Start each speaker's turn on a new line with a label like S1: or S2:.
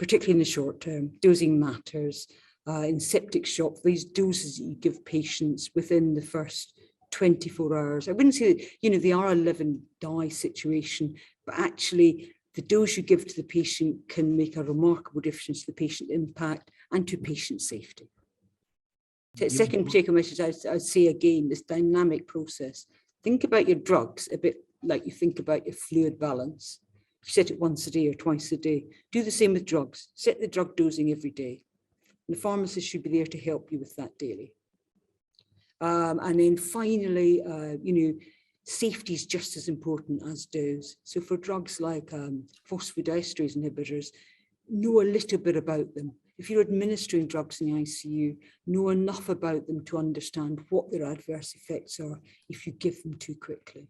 S1: particularly in the short term. Dosing matters. In septic shock, these doses that you give patients within the first 24 hours. I wouldn't say that, you know, they are a live and die situation, but actually the dose you give to the patient can make a remarkable difference to the patient impact and to patient safety. Second take-home message, I'd say again, this dynamic process. Think about your drugs a bit like you think about your fluid balance. You set it once a day or twice a day. Do the same with drugs. Set the drug dosing every day. And the pharmacist should be there to help you with that daily. And then finally, you know, safety is just as important as dose. So for drugs like phosphodiesterase inhibitors, know a little bit about them. If you're administering drugs in the ICU, know enough about them to understand what their adverse effects are if you give them too quickly.